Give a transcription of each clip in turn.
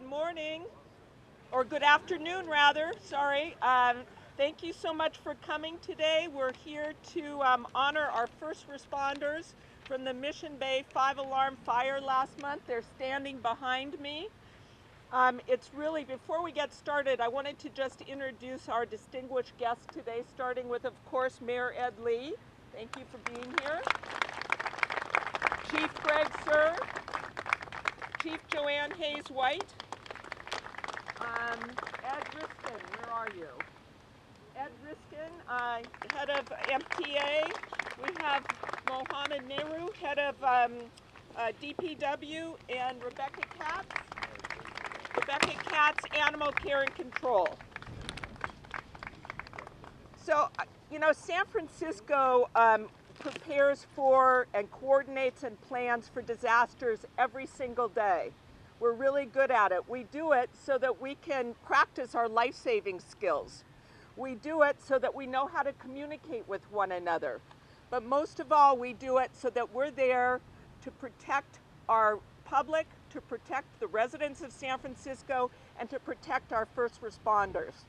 morning, or good afternoon rather, sorry. Thank you so much for coming today. We're here to honor our first responders from the Mission Bay 5-alarm fire last month. They're standing behind me. It's really, before we get started, I wanted to just introduce our distinguished guests today, starting with, of course, Mayor Ed Lee. Thank you for being here. Chief Greg Sir, Chief Joanne Hayes-White, Ed Riskin, where are you? Ed Riskin, head of MTA. We have Mohammed Nehru, head of DPW, and Rebecca Katz, Animal Care and Control. So, San Francisco prepares for and coordinates and plans for disasters every single day. We're really good at it. We do it so that we can practice our life-saving skills. We do it so that we know how to communicate with one another. But most of all, we do it so that we're there to protect our public, to protect the residents of San Francisco, and to protect our first responders.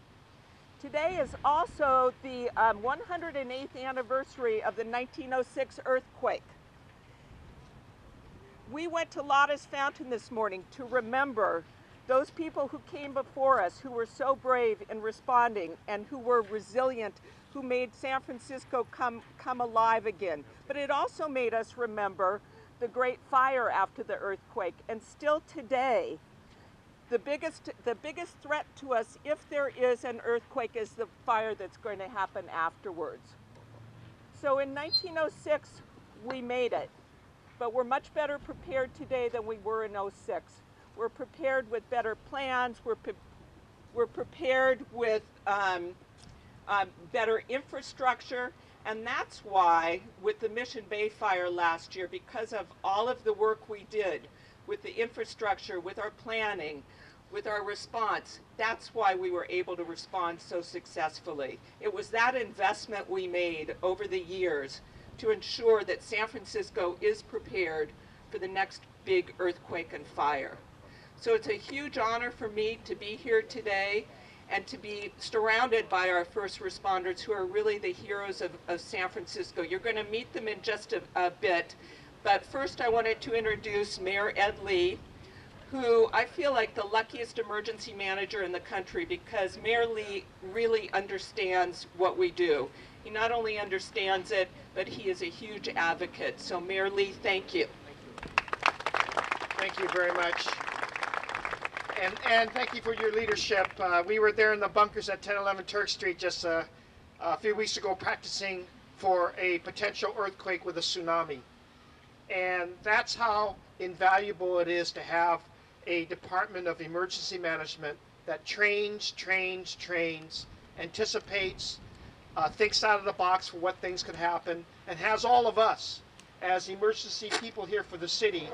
Today is also the 108th anniversary of the 1906 earthquake. We went to Lotta's Fountain this morning to remember those people who came before us, who were so brave in responding and who were resilient, who made San Francisco come alive again. But it also made us remember the great fire after the earthquake. And still today, the biggest threat to us, if there is an earthquake, is the fire that's going to happen afterwards. So in 1906, we made it. But we're much better prepared today than we were in '06. We're prepared with better plans. We're prepared with better infrastructure. And that's why, with the Mission Bay fire last year, because of all of the work we did with the infrastructure, with our planning, with our response, that's why we were able to respond so successfully. It was that investment we made over the years to ensure that San Francisco is prepared for the next big earthquake and fire. So it's a huge honor for me to be here today and to be surrounded by our first responders who are really the heroes of San Francisco. You're going to meet them in just a bit, but first I wanted to introduce Mayor Ed Lee, who I feel like the luckiest emergency manager in the country, because Mayor Lee really understands what we do. He not only understands it, but he is a huge advocate. So Mayor Lee, thank you. Thank you very much. And thank you for your leadership. We were there in the bunkers at 1011 Turk Street just a few weeks ago practicing for a potential earthquake with a tsunami. And that's how invaluable it is to have a Department of Emergency Management that trains, anticipates, thinks out of the box for what things could happen, and has all of us as emergency people here for the city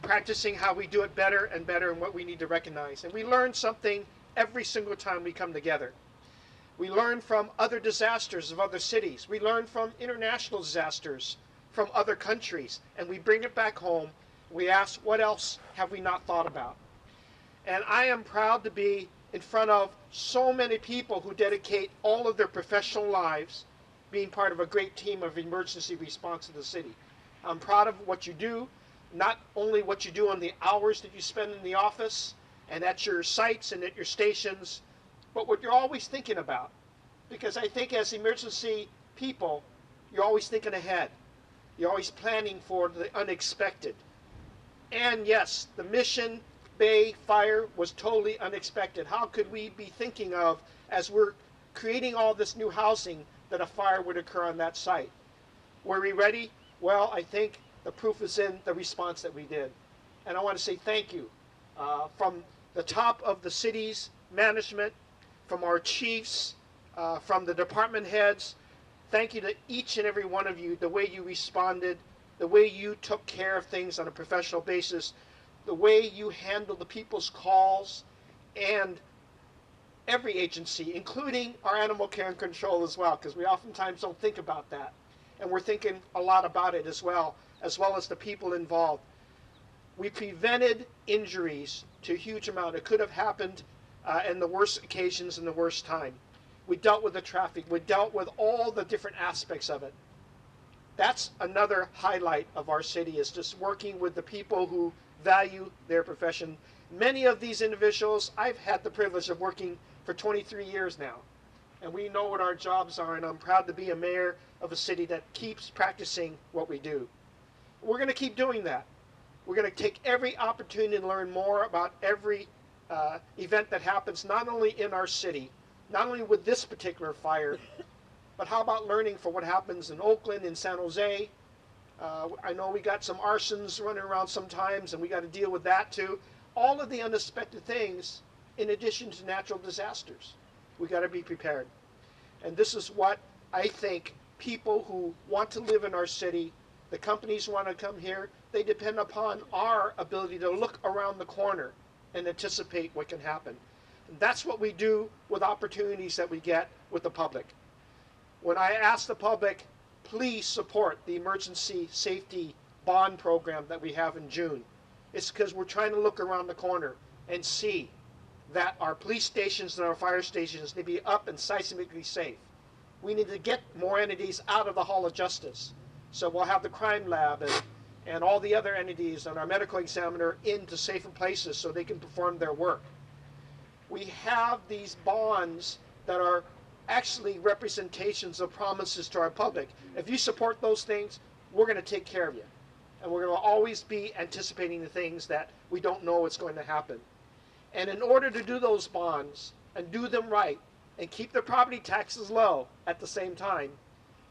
practicing how we do it better and better and what we need to recognize. And we learn something every single time we come together. We learn from other disasters of other cities. We learn from international disasters from other countries, and we bring it back home. We ask, what else have we not thought about? And I am proud to be in front of so many people who dedicate all of their professional lives being part of a great team of emergency response in the city. I'm proud of what you do, not only what you do on the hours that you spend in the office and at your sites and at your stations, but what you're always thinking about. Because I think as emergency people, you're always thinking ahead. You're always planning for the unexpected. And yes, the Mission Bay fire was totally unexpected. How could we be thinking of, as we're creating all this new housing, that a fire would occur on that site? Were we ready? Well, I think the proof is in the response that we did. And I want to say thank you from the top of the city's management, from our chiefs, from the department heads. Thank you to each and every one of you, the way you responded, the way you took care of things on a professional basis, the way you handled the people's calls, and every agency, including our animal care and control as well, because we oftentimes don't think about that. And we're thinking a lot about it as well as the people involved. we prevented injuries to a huge amount. It could have happened in the worst occasions and the worst time. We dealt with the traffic. We dealt with all the different aspects of it. That's another highlight of our city, is just working with the people who value their profession. Many of these individuals, I've had the privilege of working for 23 years now. And we know what our jobs are, and I'm proud to be a mayor of a city that keeps practicing what we do. We're going to keep doing that. We're going to take every opportunity to learn more about every event that happens, not only in our city, not only with this particular fire, but how about learning for what happens in Oakland, in San Jose? I know we got some arsons running around sometimes, and we got to deal with that too. All of the unexpected things, in addition to natural disasters. We got to be prepared. And this is what I think people who want to live in our city, the companies want to come here, they depend upon our ability to look around the corner and anticipate what can happen. And that's what we do with opportunities that we get with the public. When I ask the public, please support the emergency safety bond program that we have in June, it's because we're trying to look around the corner and see that our police stations and our fire stations need to be up and seismically safe. We need to get more entities out of the Hall of Justice. So we'll have the crime lab and all the other entities and our medical examiner into safer places so they can perform their work. We have these bonds that are actually representations of promises to our public. If you support those things, we're going to take care of you. And we're going to always be anticipating the things that we don't know what's going to happen. And in order to do those bonds and do them right and keep the property taxes low at the same time,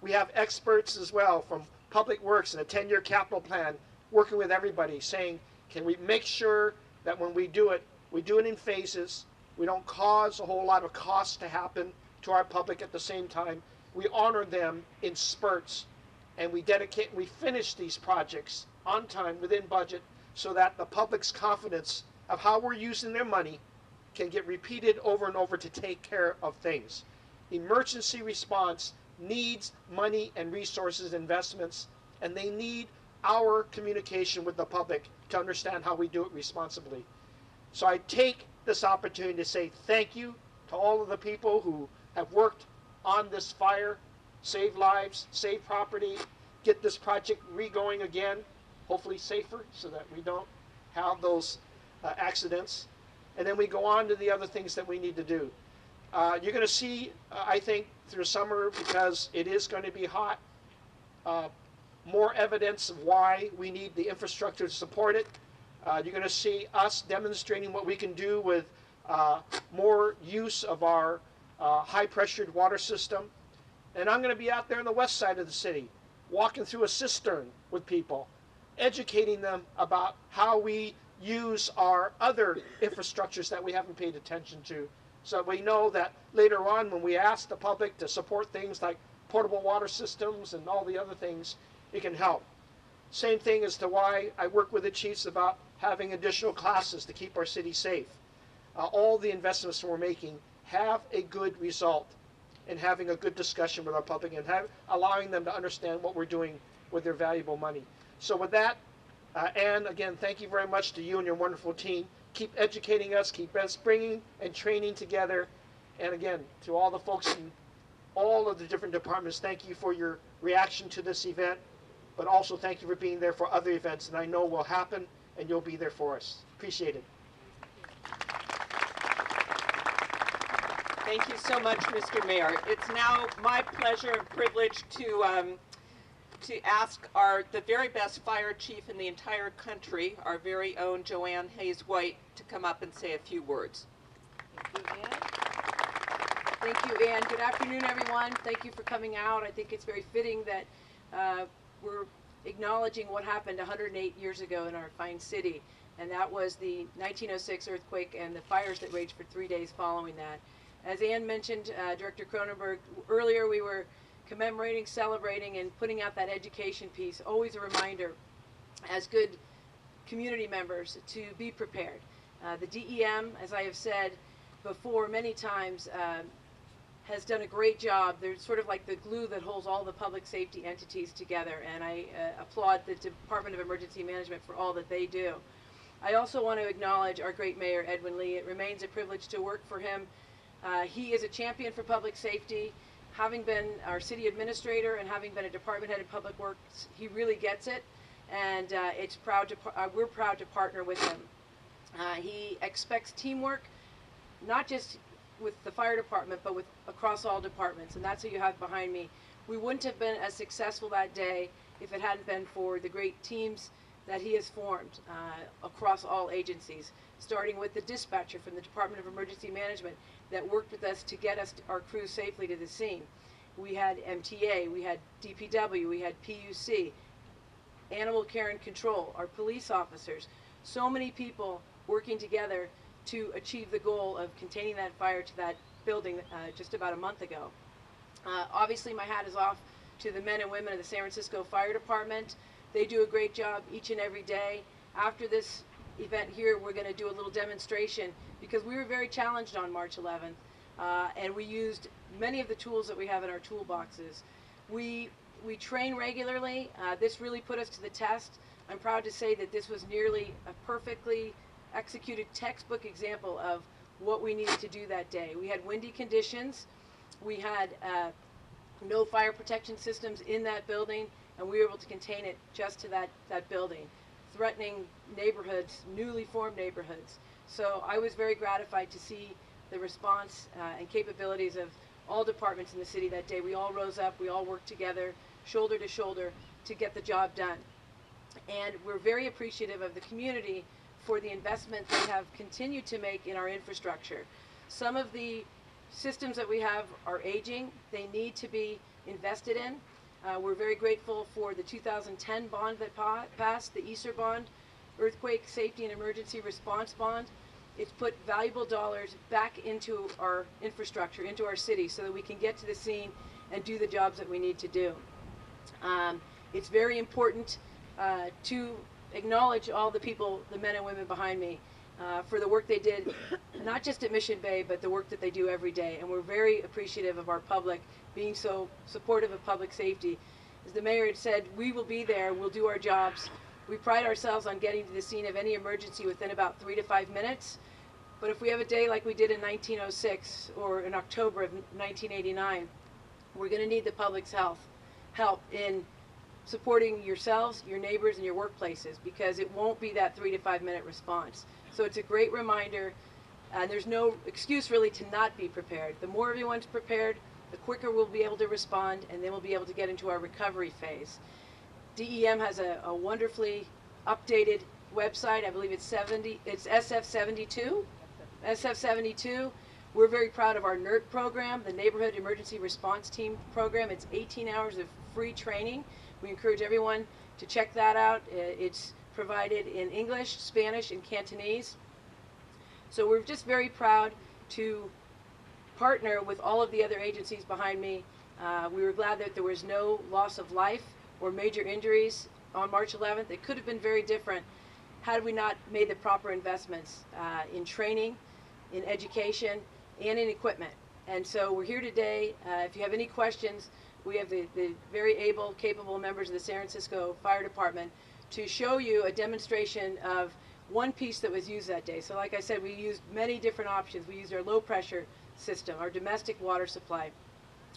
we have experts as well from Public Works and a 10-year capital plan working with everybody saying, can we make sure that when we do it in phases, we don't cause a whole lot of costs to happen to our public at the same time. We honor them in spurts, and we finish these projects on time, within budget, so that the public's confidence of how we're using their money can get repeated over and over to take care of things. Emergency response needs money and resources, investments, and they need our communication with the public to understand how we do it responsibly. So I take this opportunity to say thank you to all of the people who have worked on this fire, save lives, save property, get this project re-going again, hopefully safer so that we don't have those accidents. And then we go on to the other things that we need to do. You're going to see, I think, through summer, because it is going to be hot, more evidence of why we need the infrastructure to support it. You're going to see us demonstrating what we can do with more use of our high-pressured water system. And I'm going to be out there on the west side of the city, walking through a cistern with people, educating them about how we use our other infrastructures that we haven't paid attention to. So we know that later on, when we ask the public to support things like portable water systems and all the other things, it can help. Same thing as to why I work with the chiefs about having additional classes to keep our city safe. All the investments we're making have a good result in having a good discussion with our public and allowing them to understand what we're doing with their valuable money. So with that, and again, thank you very much to you and your wonderful team. Keep educating us, keep us bringing and training together. And again, to all the folks in all of the different departments, thank you for your reaction to this event, but also thank you for being there for other events that I know will happen, and you'll be there for us. Appreciate it. Thank you so much, Mr. Mayor. It's now my pleasure and privilege to ask the very best fire chief in the entire country, our very own Joanne Hayes-White, to come up and say a few words. Thank you, Ann. Thank you, Ann. Good afternoon, everyone. Thank you for coming out. I think it's very fitting that we're acknowledging what happened 108 years ago in our fine city, and that was the 1906 earthquake and the fires that raged for 3 days following that. As Ann mentioned, Director Cronenberg, earlier we were commemorating, celebrating, and putting out that education piece. Always a reminder, as good community members, to be prepared. The DEM, as I have said before many times, has done a great job. They're sort of like the glue that holds all the public safety entities together, and I applaud the Department of Emergency Management for all that they do. I also want to acknowledge our great mayor, Edwin Lee. It remains a privilege to work for him. He is a champion for public safety. Having been our city administrator and having been a department head in public works, he really gets it, and we're proud to partner with him. He expects teamwork, not just with the fire department, but with across all departments, and that's who you have behind me. We wouldn't have been as successful that day if it hadn't been for the great teams that he has formed across all agencies, starting with the dispatcher from the Department of Emergency Management that worked with us to get our crews safely to the scene. We had MTA, we had DPW, we had PUC, Animal Care and Control, our police officers, so many people working together to achieve the goal of containing that fire to that building just about a month ago. Obviously my hat is off to the men and women of the San Francisco Fire Department. They do a great job each and every day. After this event here, we're going to do a little demonstration because we were very challenged on March 11th, and we used many of the tools that we have in our toolboxes. We train regularly. This really put us to the test. I'm proud to say that this was nearly a perfectly executed textbook example of what we needed to do that day. We had windy conditions. We had no fire protection systems in that building, and we were able to contain it just to that building, threatening neighborhoods, newly formed neighborhoods. So I was very gratified to see the response and capabilities of all departments in the city that day. We all rose up, we all worked together, shoulder to shoulder, to get the job done. And we're very appreciative of the community for the investment they have continued to make in our infrastructure. Some of the systems that we have are aging. They need to be invested in. We're very grateful for the 2010 bond that passed, the ESSER bond, Earthquake Safety and Emergency Response Bond. It's put valuable dollars back into our infrastructure, into our city, so that we can get to the scene and do the jobs that we need to do. It's very important to acknowledge all the people, the men and women behind me, for the work they did, not just at Mission Bay, but the work that they do every day. And we're very appreciative of our public being so supportive of public safety. As the mayor had said, we will be there, we'll do our jobs. We pride ourselves on getting to the scene of any emergency within about 3 to 5 minutes. But if we have a day like we did in 1906 or in October of 1989, we're going to need the public's help in supporting yourselves, your neighbors, and your workplaces, because it won't be that 3 to 5 minute response. So it's a great reminder, and there's no excuse really to not be prepared. The more everyone's prepared, the quicker we'll be able to respond, and then we'll be able to get into our recovery phase. DEM has a wonderfully updated website. I believe it's SF72. SF72. We're very proud of our NERT program, the Neighborhood Emergency Response Team program. It's 18 hours of free training. We encourage everyone to check that out. It's provided in English, Spanish, and Cantonese. So we're just very proud to partner with all of the other agencies behind me. We were glad that there was no loss of life or major injuries on March 11th. It could have been very different had we not made the proper investments in training, in education, and in equipment. And so we're here today. If you have any questions, we have the very able, capable members of the San Francisco Fire Department to show you a demonstration of one piece that was used that day. So like I said, we used many different options. We used our low pressure system, our domestic water supply.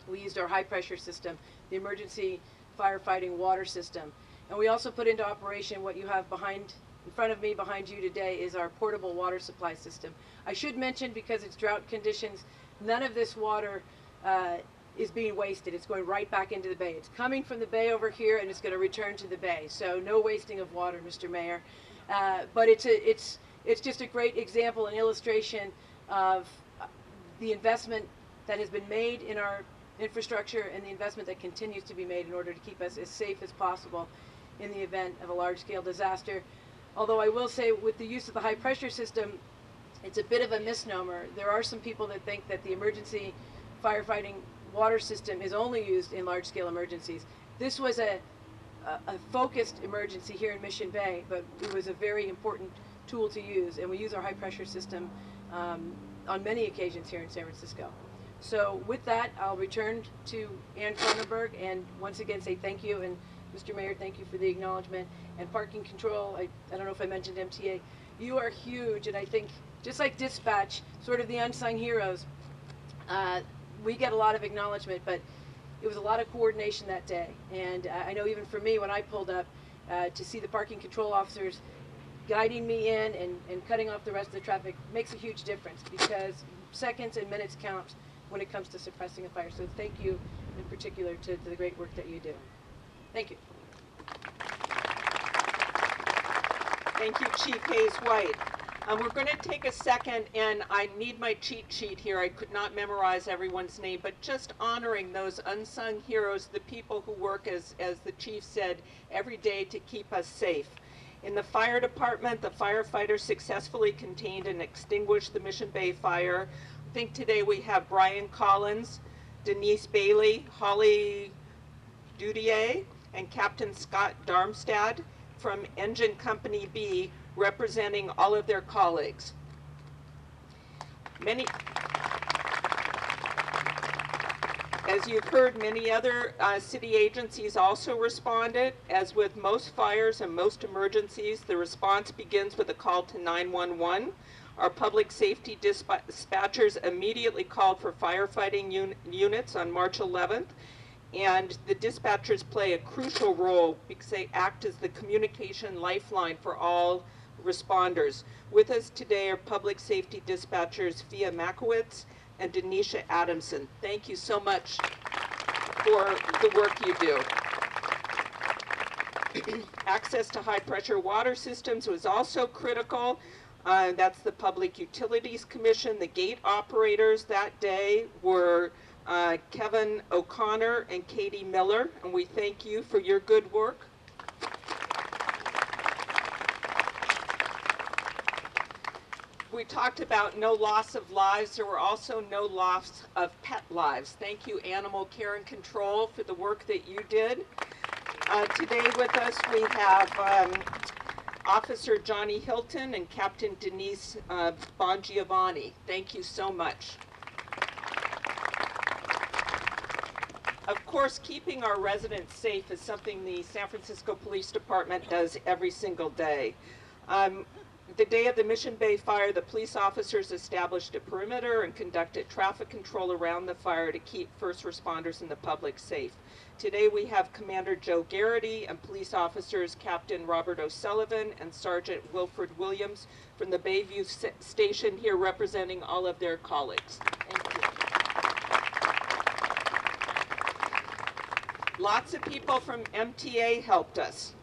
We used our high pressure system, the Emergency Firefighting Water System. And we also put into operation what you have in front of me, behind you today, is our portable water supply system. I should mention, because it's drought conditions, none of this water is being wasted. It's going right back into the bay. It's coming from the bay over here, and it's going to return to the bay. So no wasting of water, Mr. Mayor. But it's just a great example and illustration of the investment that has been made in our infrastructure and the investment that continues to be made in order to keep us as safe as possible in the event of a large-scale disaster. Although I will say, with the use of the high-pressure system, it's a bit of a misnomer. There are some people that think that the emergency firefighting water system is only used in large-scale emergencies. This was a focused emergency here in Mission Bay, but it was a very important tool to use, and we use our high-pressure system on many occasions here in San Francisco. So with that, I'll return to Ann Cronenberg and once again say thank you. And Mr. Mayor, thank you for the acknowledgement. And parking control, I don't know if I mentioned MTA. You are huge, and I think just like dispatch, sort of the unsung heroes, we get a lot of acknowledgement, but it was a lot of coordination that day. And I know even for me, when I pulled up to see the parking control officers guiding me in and cutting off the rest of the traffic makes a huge difference, because seconds and minutes count when it comes to suppressing a fire. So thank you in particular to the great work that you do. Thank you. Thank you, Chief Hayes White. We're going to take a second, and I need my cheat sheet here. I could not memorize everyone's name, but just honoring those unsung heroes, the people who work, as the chief said, every day to keep us safe. In the fire department, the firefighters successfully contained and extinguished the Mission Bay fire. I think today we have Brian Collins, Denise Bailey, Holly Dudier, and Captain Scott Darmstad from Engine Company B, representing all of their colleagues. As you've heard, many other city agencies also responded. As with most fires and most emergencies, the response begins with a call to 911. Our public safety dispatchers immediately called for firefighting units on March 11th. And the dispatchers play a crucial role because they act as the communication lifeline for all responders. With us today are public safety dispatchers Fia Makowitz and Denisha Adamson. Thank you so much for the work you do. Access to high pressure water systems was also critical. That's the Public Utilities Commission. The gate operators that day were Kevin O'Connor and Katie Miller, and we thank you for your good work. We talked about no loss of lives. There were also no loss of pet lives. Thank you, Animal Care and Control, for the work that you did. Today with us we have Officer Johnny Hilton and Captain Denise Bongiovanni. Thank you so much. Of course, keeping our residents safe is something the San Francisco Police Department does every single day. The day of the Mission Bay fire, the police officers established a perimeter and conducted traffic control around the fire to keep first responders and the public safe. Today we have Commander Joe Garrity and police officers Captain Robert O'Sullivan and Sergeant Wilfred Williams from the Bayview Station here representing all of their colleagues. Thank you. Lots of people from MTA helped us.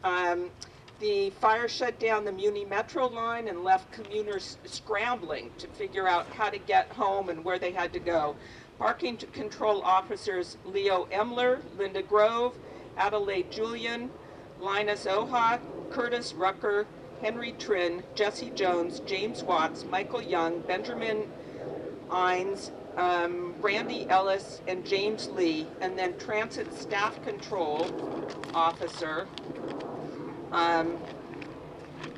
The fire shut down the Muni Metro line and left commuters scrambling to figure out how to get home and where they had to go. Parking control officers Leo Emler, Linda Grove, Adelaide Julian, Linus Oha, Curtis Rucker, Henry Trin, Jesse Jones, James Watts, Michael Young, Benjamin Ines, Randy Ellis, and James Lee, and then transit staff control officer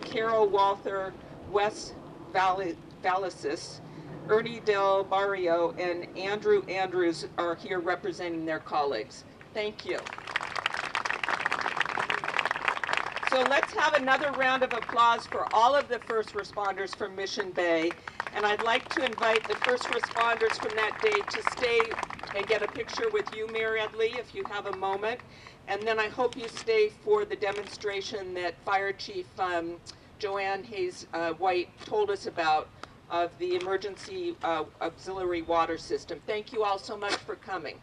Carol Walther, Wes Valasis, Ernie Del Barrio, and Andrew Andrews are here representing their colleagues. Thank you. So let's have another round of applause for all of the first responders from Mission Bay. And I'd like to invite the first responders from that day to stay and get a picture with you, Mayor Edley, if you have a moment. And then I hope you stay for the demonstration that Fire Chief Joanne Hayes White told us about of the Emergency Auxiliary Water System. Thank you all so much for coming.